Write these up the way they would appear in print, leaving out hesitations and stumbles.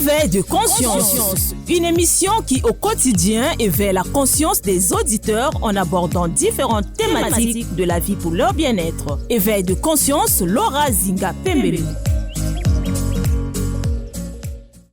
Éveil de conscience, une émission qui au quotidien éveille la conscience des auditeurs en abordant différentes thématiques de la vie pour leur bien-être. Éveil de conscience, Laura Zinga Pembelu.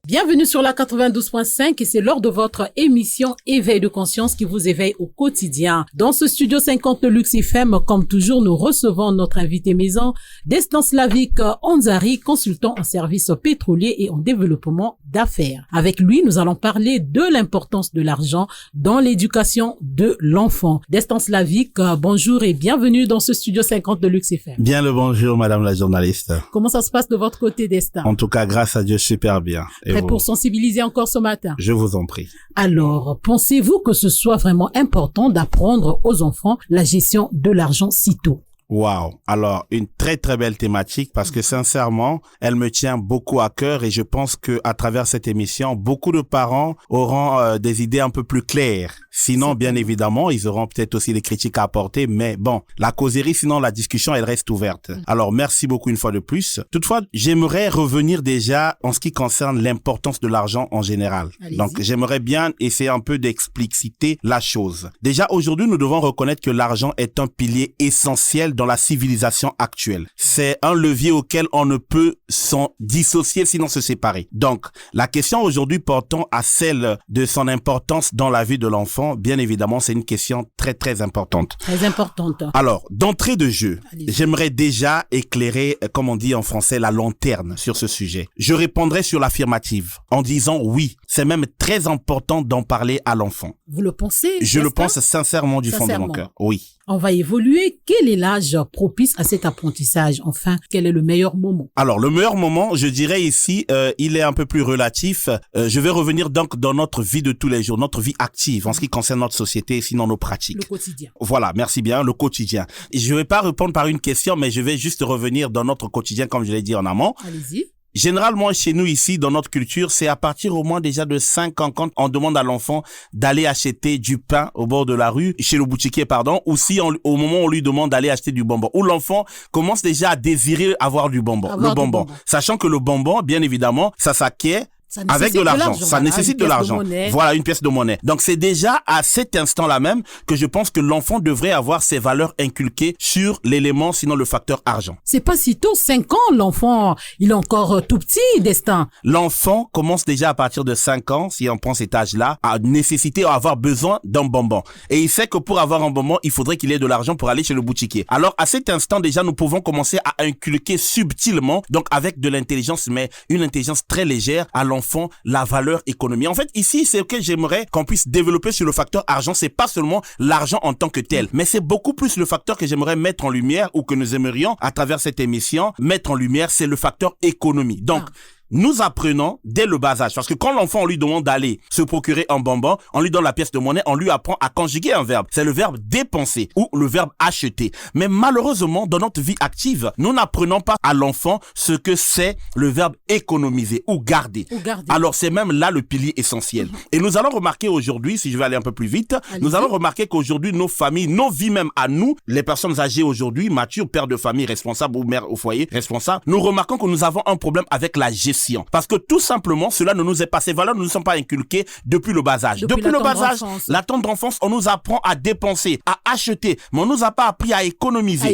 Bienvenue sur la 92.5 et c'est lors de votre émission Éveil de conscience qui vous éveille au quotidien. Dans ce studio 50 de Luxe FM, comme toujours, nous recevons notre invité maison, Destin Slavik Onzari, consultant en services pétroliers et en développement d'affaires. Avec lui, nous allons parler de l'importance de l'argent dans l'éducation de l'enfant. Destin Slavik, bonjour et bienvenue dans ce studio 50 de Luxe FM. Bien le bonjour, madame la journaliste. Comment ça se passe de votre côté, Destin? En tout cas, grâce à Dieu, super bien. Prêt pour sensibiliser encore ce matin? Je vous en prie. Alors, pensez-vous que ce soit vraiment important d'apprendre aux enfants la gestion de l'argent si tôt? Wow. Alors, une très très belle thématique parce que sincèrement, elle me tient beaucoup à cœur et je pense que à travers cette émission, beaucoup de parents auront des idées un peu plus claires. Sinon, bien évidemment, ils auront peut-être aussi des critiques à apporter, mais bon, la causerie, sinon la discussion, elle reste ouverte. Alors, merci beaucoup une fois de plus. Toutefois, j'aimerais revenir déjà en ce qui concerne l'importance de l'argent en général. Allez-y. Donc, j'aimerais bien essayer un peu d'expliciter la chose. Déjà, aujourd'hui, nous devons reconnaître que l'argent est un pilier essentiel dans la civilisation actuelle. C'est un levier auquel on ne peut s'en dissocier sinon se séparer. Donc, la question aujourd'hui portant à celle de son importance dans la vie de l'enfant, bien évidemment, c'est une question très très importante. Très importante. Alors, d'entrée de jeu, Allez-y. j'aimerais déjà éclairer, comme on dit en français, la lanterne sur ce sujet. Je répondrai sur l'affirmative en disant oui, c'est même très important d'en parler à l'enfant. Vous le pensez? Je le Destin? pense sincèrement du fond de mon Sincèrement. cœur. Oui. On va évoluer. Quel est l'âge propice à cet apprentissage? Enfin, quel est le meilleur moment? Alors, le meilleur moment, je dirais ici, il est un peu plus relatif. Je vais revenir donc dans notre vie de tous les jours, notre vie active en ce qui concerne notre société, sinon nos pratiques. Le quotidien. Voilà, merci bien, le quotidien. Je vais pas répondre par une question, mais je vais juste revenir dans notre quotidien, comme je l'ai dit en amont. Allez-y. Généralement, chez nous ici, dans notre culture, c'est à partir au moins déjà de 5 ans quand on demande à l'enfant d'aller acheter du pain au bord de la rue, chez le boutiquier, pardon, ou si au moment où on lui demande d'aller acheter du bonbon, où l'enfant commence déjà à désirer avoir du bonbon, Avoir le du bonbon. bonbon. Sachant que le bonbon, bien évidemment, ça s'acquiert Ça avec de l'argent. Ça voilà, nécessite une de pièce l'argent. monnaie. Voilà, une pièce de monnaie. Donc, c'est déjà à cet instant-là même que je pense que l'enfant devrait avoir ses valeurs inculquées sur l'élément, sinon le facteur argent. C'est pas si tôt, 5 ans, l'enfant, il est encore tout petit, Destin. L'enfant commence déjà à partir de 5 ans, si on prend cet âge-là, à nécessiter, à avoir besoin d'un bonbon. Et il sait que pour avoir un bonbon, il faudrait qu'il ait de l'argent pour aller chez le boutiquier. Alors, à cet instant, déjà, nous pouvons commencer à inculquer subtilement, donc avec de l'intelligence, mais une intelligence très légère, à l'enfant, la valeur économie. En fait, ici, c'est que j'aimerais qu'on puisse développer sur le facteur argent. C'est pas seulement l'argent en tant que tel, mais c'est beaucoup plus le facteur que j'aimerais mettre en lumière ou que nous aimerions, à travers cette émission, mettre en lumière, c'est le facteur économie. Donc, nous apprenons dès le bas âge, parce que quand l'enfant, on lui demande d'aller se procurer un bonbon, on lui donne la pièce de monnaie, on lui apprend à conjuguer un verbe. C'est le verbe dépenser ou le verbe acheter. Mais malheureusement, dans notre vie active, nous n'apprenons pas à l'enfant ce que c'est le verbe économiser ou garder. Alors, c'est même là le pilier essentiel. Et nous allons remarquer aujourd'hui, si je vais aller un peu plus vite, nous allons remarquer qu'aujourd'hui, nos familles, nos vies même à nous, les personnes âgées aujourd'hui, matures, pères de famille responsables ou mères au foyer responsables, nous remarquons que nous avons un problème avec la gestion. Parce que tout simplement, cela ne nous est pas, ces valeurs ne nous sont pas inculquées depuis le bas âge. Depuis le bas âge, la tendre enfance, on nous apprend à dépenser, à acheter, mais on nous a pas appris à économiser. À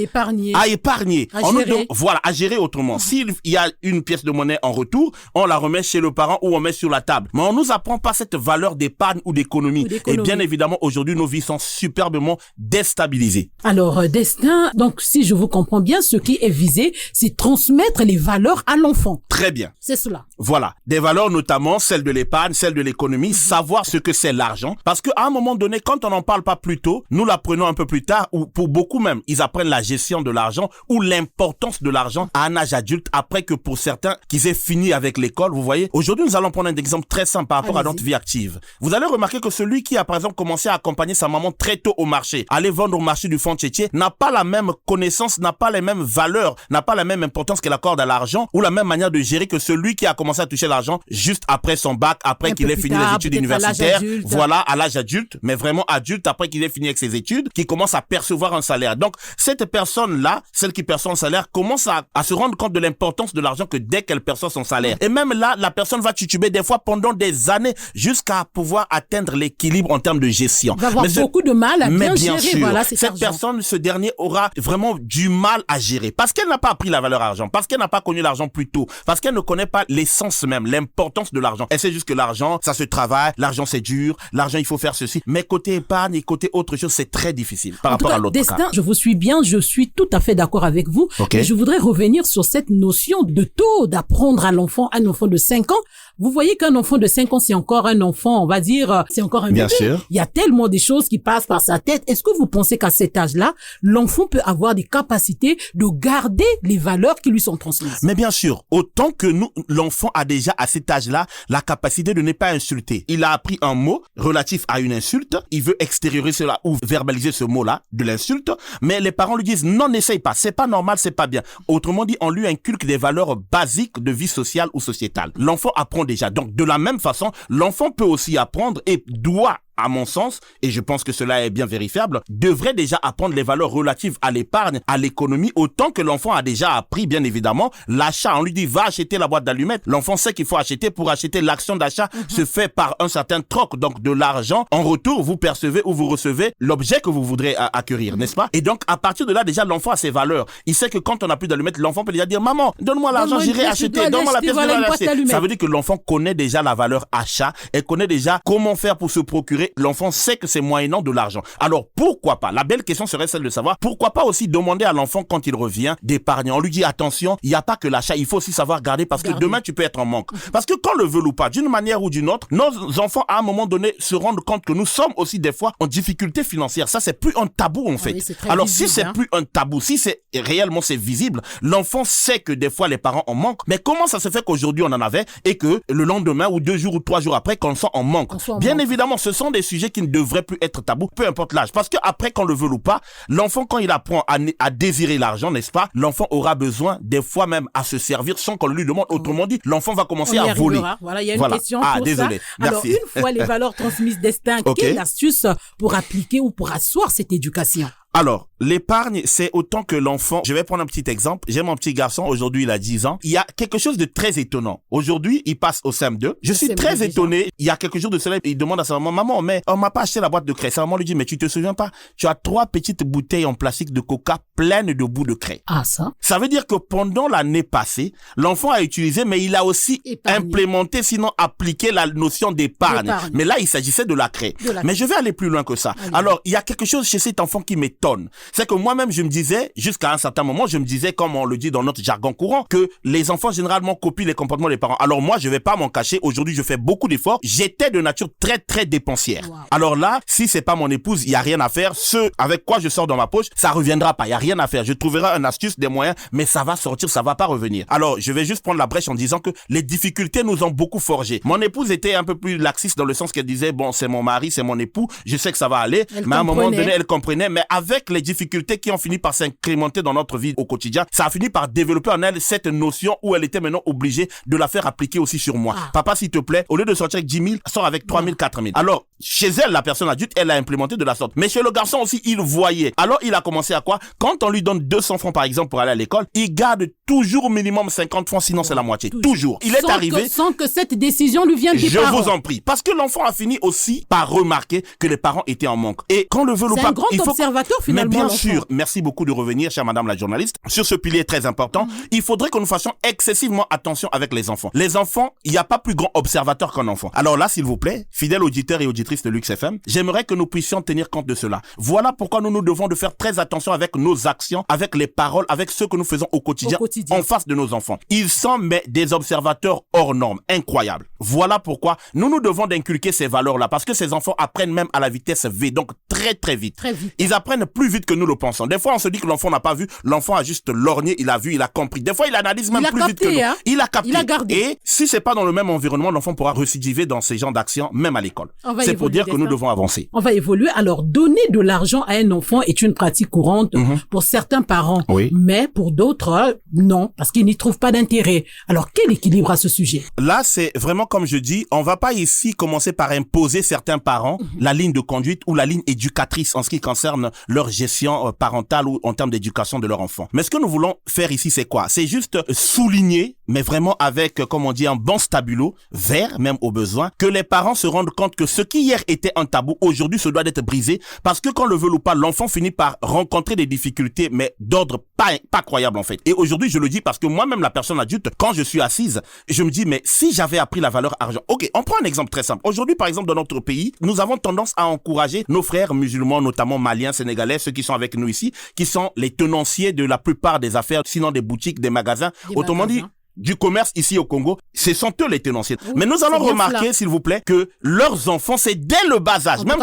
épargner. À gérer. Voilà, à gérer autrement. S'il y a une pièce de monnaie en retour, on la remet chez le parent ou on met sur la table. Mais on nous apprend pas cette valeur d'épargne ou d'économie. Et bien évidemment, aujourd'hui, nos vies sont superbement déstabilisées. Alors, Destin, donc si je vous comprends bien, ce qui est visé, c'est transmettre les valeurs à l'enfant. Très bien. C'est cela. Voilà. Des valeurs notamment, celles de l'épargne, celles de l'économie, savoir ce que c'est l'argent. Parce qu'à un moment donné, quand on n'en parle pas plus tôt, nous l'apprenons un peu plus tard, ou pour beaucoup même, ils apprennent la gestion de l'argent ou l'importance de l'argent à un âge adulte, après que pour certains, qu'ils aient fini avec l'école, vous voyez. Aujourd'hui, nous allons prendre un exemple très simple par rapport à notre vie active. Vous allez remarquer que celui qui a par exemple commencé à accompagner sa maman très tôt au marché, aller vendre au marché du fond tchétché, n'a pas la même connaissance, n'a pas les mêmes valeurs, n'a pas la même importance qu'elle accorde à l'argent ou la même manière de gérer que celui lui qui a commencé à toucher l'argent juste après son bac, après qu'il ait fini les études universitaires, voilà, à l'âge adulte, mais vraiment adulte, après qu'il ait fini avec ses études, qui commence à percevoir un salaire. Donc, cette personne-là, celle qui perçoit un salaire, commence à se rendre compte de l'importance de l'argent que dès qu'elle perçoit son salaire. Et même là, la personne va tituber des fois pendant des années jusqu'à pouvoir atteindre l'équilibre en termes de gestion. Il va avoir beaucoup de mal à bien gérer, sûr, voilà, cette personne, ce dernier aura vraiment du mal à gérer parce qu'elle n'a pas appris la valeur argent, parce qu'elle n'a pas connu l'argent plus tôt, parce qu'elle ne connaît pas l'essence même, l'importance de l'argent. Elle sait juste que l'argent, ça se travaille, l'argent c'est dur, l'argent il faut faire ceci. Mais côté épargne et côté autre chose, c'est très difficile par rapport à l'autre Destin, cas. je vous suis bien, je suis tout à fait d'accord avec vous. Okay. Et je voudrais revenir sur cette notion de taux d'apprendre à l'enfant, un enfant de 5 ans. Vous voyez qu'un enfant de 5 ans, c'est encore un enfant, on va dire, c'est encore un bébé. Bien sûr. Il y a tellement de choses qui passent par sa tête. Est-ce que vous pensez qu'à cet âge-là, l'enfant peut avoir des capacités de garder les valeurs qui lui sont transmises? Mais bien sûr, autant que nous, l'enfant a déjà à cet âge-là la capacité de ne pas insulter. Il a appris un mot relatif à une insulte, il veut extérioriser cela ou verbaliser ce mot-là de l'insulte, mais les parents lui disent non, n'essaye pas, c'est pas normal, c'est pas bien. Autrement dit, on lui inculque des valeurs basiques de vie sociale ou sociétale. L'enfant apprend déjà. Donc, de la même façon, l'enfant peut aussi apprendre et doit, à mon sens, et je pense que cela est bien vérifiable, devrait déjà apprendre les valeurs relatives à l'épargne, à l'économie, autant que l'enfant a déjà appris, bien évidemment, l'achat. On lui dit, va acheter la boîte d'allumettes. L'enfant sait qu'il faut acheter. Pour acheter, l'action d'achat se fait par un certain troc, donc de l'argent. En retour, vous percevez ou vous recevez l'objet que vous voudrez acquérir, n'est-ce pas? Et donc, à partir de là, déjà, l'enfant a ses valeurs. Il sait que quand on n'a plus d'allumettes, l'enfant peut déjà dire, maman, donne-moi l'argent, j'irai acheter. Donne-moi la pièce, je vais l'acheter. Ça veut dire que l'enfant connaît déjà la valeur achat et connaît déjà comment faire pour se procurer. L'enfant sait que c'est moyennant de l'argent. Alors, pourquoi pas? La belle question serait celle de savoir, pourquoi pas aussi demander à l'enfant quand il revient d'épargner? On lui dit, attention, il n'y a pas que l'achat, il faut aussi savoir garder parce que demain, tu peux être en manque. Parce que qu'on le veut ou pas, d'une manière ou d'une autre, nos enfants, à un moment donné, se rendent compte que nous sommes aussi des fois en difficulté financière. Ça, c'est plus un tabou, en fait. Oui, alors, visible, si c'est plus un tabou, si c'est réellement c'est visible, l'enfant sait que des fois, les parents en manquent. Mais comment ça se fait qu'aujourd'hui, on en avait et que le lendemain ou 2 jours ou 3 jours après, qu'on soit en manque? Bien évidemment, ce sont des sujets qui ne devraient plus être tabous, peu importe l'âge. Parce que après, qu'on le veut ou pas, l'enfant, quand il apprend à désirer l'argent, n'est-ce pas, l'enfant aura besoin des fois même à se servir sans qu'on lui demande. Autrement dit, l'enfant va commencer à voler. Voilà, il y a une question pour désolé. ça. Merci. Alors, une fois les valeurs transmises Destin, quelle est l'astuce pour appliquer ou pour asseoir cette éducation? Alors, l'épargne, c'est autant que l'enfant. Je vais prendre un petit exemple. J'ai mon petit garçon, aujourd'hui il a 10 ans. Il y a quelque chose de très étonnant. Aujourd'hui, il passe au CM2. Je suis très étonné. Il y a quelques jours de cela, il demande à sa maman, maman, mais on m'a pas acheté la boîte de craie. Sa maman lui dit, mais tu te souviens pas? Tu as 3 petites bouteilles en plastique de coca pleines de bouts de craie. Ah, ça? Ça veut dire que pendant l'année passée, l'enfant a utilisé, mais il a aussi implémenté, sinon appliqué la notion d'épargne. Mais là, il s'agissait de la craie. Mais je vais aller plus loin que ça. Alors, il y a quelque chose chez cet enfant qui m'étonne. C'est que moi-même, je me disais, jusqu'à un certain moment, je me disais, comme on le dit dans notre jargon courant, que les enfants généralement copient les comportements des parents. Alors moi, je vais pas m'en cacher. Aujourd'hui, je fais beaucoup d'efforts. J'étais de nature très, très dépensière. Wow. Alors là, si c'est pas mon épouse, il y a rien à faire. Ce avec quoi je sors dans ma poche, ça reviendra pas. Il y a rien à faire. Je trouverai une astuce, des moyens, mais ça va sortir, ça va pas revenir. Alors, je vais juste prendre la brèche en disant que les difficultés nous ont beaucoup forgé. Mon épouse était un peu plus laxiste dans le sens qu'elle disait, bon, c'est mon mari, c'est mon époux, je sais que ça va aller. Mais à un moment donné, elle comprenait. Mais avec les difficultés qui ont fini par s'incrémenter dans notre vie au quotidien, ça a fini par développer en elle cette notion où elle était maintenant obligée de la faire appliquer aussi sur moi. Papa, s'il te plaît, au lieu de sortir avec 10 000, sors avec 3 000, 4 000. Alors, chez elle, la personne adulte, elle a implémenté de la sorte. Mais chez le garçon aussi, il voyait. Alors, il a commencé à quoi? Quand on lui donne 200 francs, par exemple, pour aller à l'école, il garde toujours au minimum 50 francs, sinon c'est la moitié. Toujours. Il est arrivé. Sans que cette décision lui vienne des parents. Je vous en prie. Parce que l'enfant a fini aussi par remarquer que les parents étaient en manque. Et quand le veut ou pas, c'est un grand observateur finalement. Mais bien sûr, merci beaucoup de revenir, chère madame la journaliste, sur ce pilier très important. Il faudrait que nous fassions excessivement attention avec les enfants. Les enfants, il n'y a pas plus grand observateur qu'un enfant. Alors là, s'il vous plaît, fidèles auditeurs et auditrices de Lux FM, j'aimerais que nous puissions tenir compte de cela. Voilà pourquoi nous devons de faire très attention avec nos actions, avec les paroles, avec ce que nous faisons au quotidien. En face de nos enfants. Ils sont mais des observateurs hors normes, incroyables. Voilà pourquoi nous devons d'inculquer ces valeurs-là, parce que ces enfants apprennent même à la vitesse V, donc très très vite. Ils apprennent plus vite que nous le pensons. Des fois, on se dit que l'enfant n'a pas vu, l'enfant a juste lorgné, il a vu, il a compris. Des fois, il analyse même plus vite que nous. Hein? Il a capté. Il a gardé. Et si c'est pas dans le même environnement, l'enfant pourra récidiver dans ces genres d'actions, même à l'école. C'est c'est pour dire que nous devons avancer. On va évoluer. Alors, donner de l'argent à un enfant est une pratique courante pour certains parents. Oui. Mais pour d'autres, non, parce qu'ils n'y trouvent pas d'intérêt. Alors, quel équilibre à ce sujet? Là, c'est vraiment comme je dis, on va pas ici commencer par imposer certains parents la ligne de conduite ou la ligne éducatrice en ce qui concerne leur gestion parentale ou en termes d'éducation de leur enfant. Mais ce que nous voulons faire ici, c'est quoi? C'est juste souligner, mais vraiment avec, comme on dit, un bon stabilo, vert même au besoin, que les parents se rendent compte que ce qui hier était un tabou, aujourd'hui se doit d'être brisé, parce que qu'on le veut ou pas, l'enfant finit par rencontrer des difficultés, mais d'ordre pas croyable en fait. Et aujourd'hui, je le dis parce que moi-même, la personne adulte, quand je suis assise, je me dis, mais si j'avais appris la valeur argent. Ok, on prend un exemple très simple. Aujourd'hui, par exemple, dans notre pays, nous avons tendance à encourager nos frères musulmans, notamment maliens, sénégalais, ceux qui sont avec nous ici, qui sont les tenanciers de la plupart des affaires, sinon des boutiques, des magasins. Autrement dit, du commerce ici au Congo, ce sont eux les tenanciers. Oui, mais nous allons remarquer, s'il vous plaît, que leurs enfants, c'est dès le bas âge. Même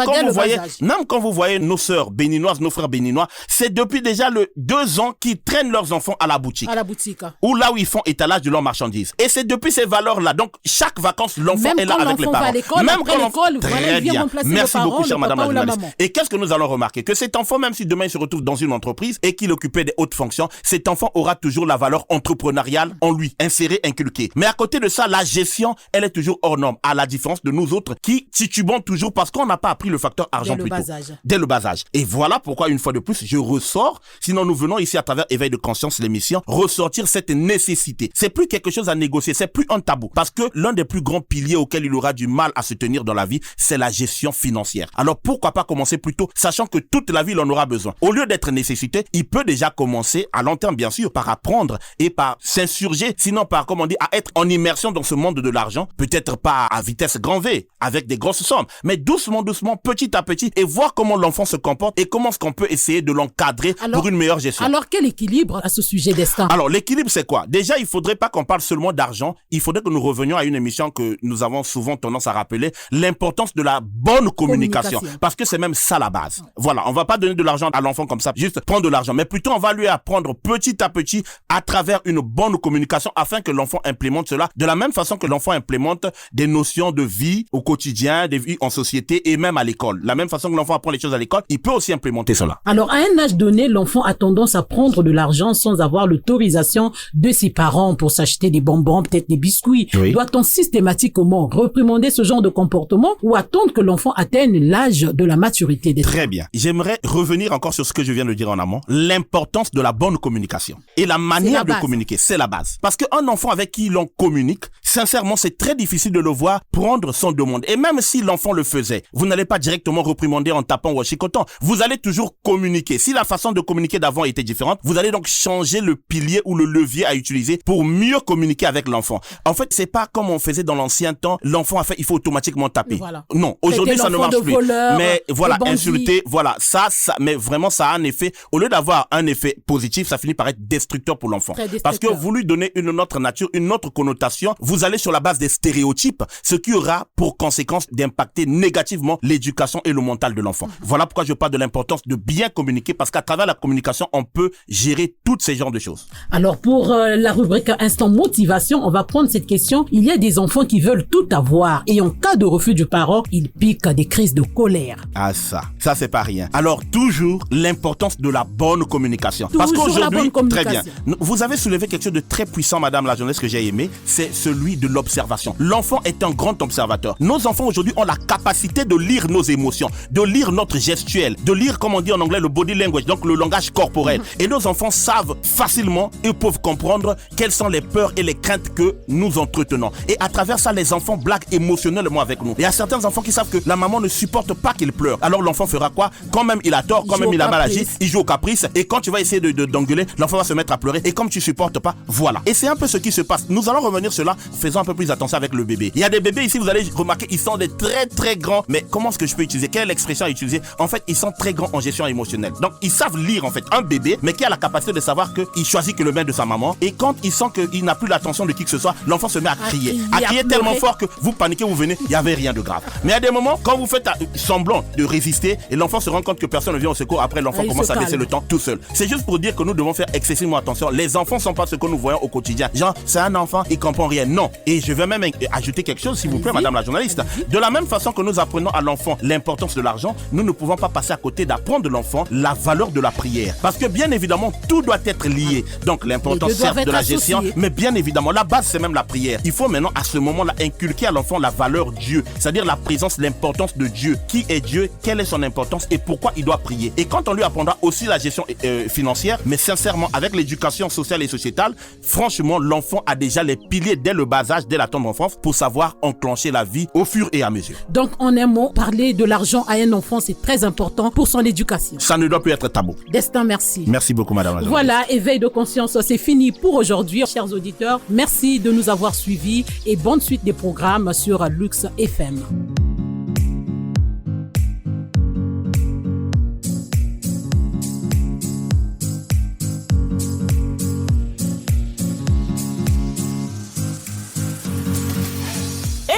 quand vous voyez nos sœurs béninoises, nos frères béninois, c'est depuis déjà le 2 ans qu'ils traînent leurs enfants à la boutique. À la boutique. Ou là où ils font étalage de leurs marchandises. Et c'est depuis ces valeurs-là. Donc, chaque vacances, l'enfant est là avec les parents. Même quand l'école, très bien. Merci beaucoup, chère madame la journaliste. Et qu'est-ce que nous allons remarquer? Que cet enfant, même si demain il se retrouve dans une entreprise et qu'il occupait des hautes fonctions, cet enfant aura toujours la valeur entrepreneuriale en lui. Inséré, inculqué. Mais à côté de ça, la gestion, elle est toujours hors norme, à la différence de nous autres qui titubons toujours parce qu'on n'a pas appris le facteur argent plus tôt. Dès le bas âge. Et voilà pourquoi, une fois de plus, je ressors, sinon nous venons ici à travers Éveil de conscience, l'émission, ressortir cette nécessité. C'est plus quelque chose à négocier, c'est plus un tabou. Parce que l'un des plus grands piliers auxquels il aura du mal à se tenir dans la vie, c'est la gestion financière. Alors pourquoi pas commencer plus tôt, sachant que toute la vie, il en aura besoin. Au lieu d'être nécessité, il peut déjà commencer, à long terme bien sûr, par apprendre et par s'insurger, sinon par, comme on dit, à être en immersion dans ce monde de l'argent, peut-être pas à vitesse grand V, avec des grosses sommes, mais doucement, petit à petit, et voir comment l'enfant se comporte et comment est-ce qu'on peut essayer de l'encadrer pour une meilleure gestion. Alors, quel équilibre à ce sujet, Destin? Alors, l'équilibre, c'est quoi? Déjà, il faudrait pas qu'on parle seulement d'argent, il faudrait que nous revenions à une émission que nous avons souvent tendance à rappeler, l'importance de la bonne communication. Parce que c'est même ça la base. Voilà, on va pas donner de l'argent à l'enfant comme ça, juste prendre de l'argent, mais plutôt on va lui apprendre petit à petit à travers une bonne communication afin que l'enfant implémente cela de la même façon que l'enfant implémente des notions de vie au quotidien, des vies en société et même à l'école. La même façon que l'enfant apprend les choses à l'école, il peut aussi implémenter cela. Alors, à un âge donné, l'enfant a tendance à prendre de l'argent sans avoir l'autorisation de ses parents pour s'acheter des bonbons, peut-être des biscuits. Oui. Doit-on systématiquement réprimander ce genre de comportement ou attendre que l'enfant atteigne l'âge de la maturité? Très bien. J'aimerais revenir encore sur ce que je viens de dire en amont. L'importance de la bonne communication. Et la manière de communiquer, c'est la base. Parce qu'un enfant avec qui l'on communique, sincèrement, c'est très difficile de le voir prendre son demande. Et même si l'enfant le faisait, vous n'allez pas directement réprimander en tapant ou en chicotant. Vous allez toujours communiquer. Si la façon de communiquer d'avant était différente, vous allez donc changer le pilier ou le levier à utiliser pour mieux communiquer avec l'enfant. En fait, c'est pas comme on faisait dans l'ancien temps. L'enfant a fait, il faut automatiquement taper. Voilà. Non, aujourd'hui, ça ne marche plus. Voleur, mais voilà, insulter, voilà, ça, mais vraiment, ça a un effet. Au lieu d'avoir un effet positif, ça finit par être destructeur pour l'enfant. Parce que vous lui donnez une autre nature, une autre connotation, vous allez sur la base des stéréotypes, ce qui aura pour conséquence d'impacter négativement l'éducation et le mental de l'enfant. Voilà pourquoi je parle de l'importance de bien communiquer, parce qu'à travers la communication, on peut gérer tous ces genres de choses. Alors, pour la rubrique Instant Motivation, on va prendre cette question. Il y a des enfants qui veulent tout avoir et en cas de refus du parent, ils piquent des crises de colère. Ah ça c'est pas rien. Alors, toujours l'importance de la bonne communication. Parce qu'aujourd'hui, très bien, vous avez soulevé quelque chose de très puissant, madame la journaliste, que j'ai aimé, c'est celui de l'observation. L'enfant est un grand observateur. Nos enfants aujourd'hui ont la capacité de lire nos émotions, de lire notre gestuelle, de lire, comme on dit en anglais, le body language, donc le langage corporel. Et nos enfants savent facilement et peuvent comprendre quelles sont les peurs et les craintes que nous entretenons. Et à travers ça, les enfants blaguent émotionnellement avec nous. Il y a certains enfants qui savent que la maman ne supporte pas qu'il pleure. Alors l'enfant fera quoi? Quand même il a tort, quand même il a mal agi, il joue au caprice. Et quand tu vas essayer d'engueuler, l'enfant va se mettre à pleurer. Et comme tu supportes pas, voilà. Et c'est un peu ce qui se passe. Nous allons revenir sur cela, faisons un peu plus attention avec le bébé. Il y a des bébés ici, vous allez remarquer, ils sont des très très grands. Mais comment est-ce que je peux utiliser? Quelle expression utiliser? En fait, ils sont très grands en gestion émotionnelle. Donc, ils savent lire en fait un bébé, mais qui a la capacité de savoir qu'il choisit que le bain de sa maman. Et quand il sent qu'il n'a plus l'attention de qui que ce soit, l'enfant se met à crier. À crier tellement fort que vous paniquez, vous venez, il n'y avait rien de grave. Mais à des moments, quand vous faites semblant de résister et l'enfant se rend compte que personne ne vient au secours, après l'enfant commence à baisser le temps tout seul. C'est juste pour dire que nous devons faire excessivement attention. Les enfants ne sont pas ce que nous voyons au quotidien. Genre, c'est un enfant, il comprend rien. Non, Et je vais même ajouter quelque chose, s'il vous plaît, madame la journaliste. De la même façon que nous apprenons à l'enfant l'importance de l'argent, nous ne pouvons pas passer à côté d'apprendre à l'enfant la valeur de la prière. Parce que bien évidemment, tout doit être lié. Donc l'importance certes de la gestion, mais bien évidemment, la base c'est même la prière. Il faut maintenant à ce moment-là inculquer à l'enfant la valeur Dieu, c'est-à-dire la présence, l'importance de Dieu. Qui est Dieu, quelle est son importance et pourquoi il doit prier. Et quand on lui apprendra aussi la gestion financière, mais sincèrement, avec l'éducation sociale et sociétale, franchement, l'enfant a déjà les piliers dès le bas âge, dès la tendre enfance, pour savoir enclencher la vie au fur et à mesure. Donc, en un mot, parler de l'argent à un enfant, c'est très important pour son éducation. Ça ne doit plus être tabou. Destin, merci. Merci beaucoup, madame. Voilà, éveil de conscience, c'est fini pour aujourd'hui. Chers auditeurs, merci de nous avoir suivis et bonne suite des programmes sur Lux FM.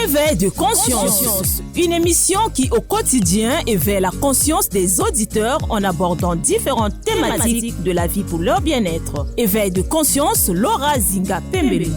Éveil de conscience, une émission qui au quotidien éveille la conscience des auditeurs en abordant différentes thématiques de la vie pour leur bien-être. Éveil de conscience, Laura Zinga Pembeli.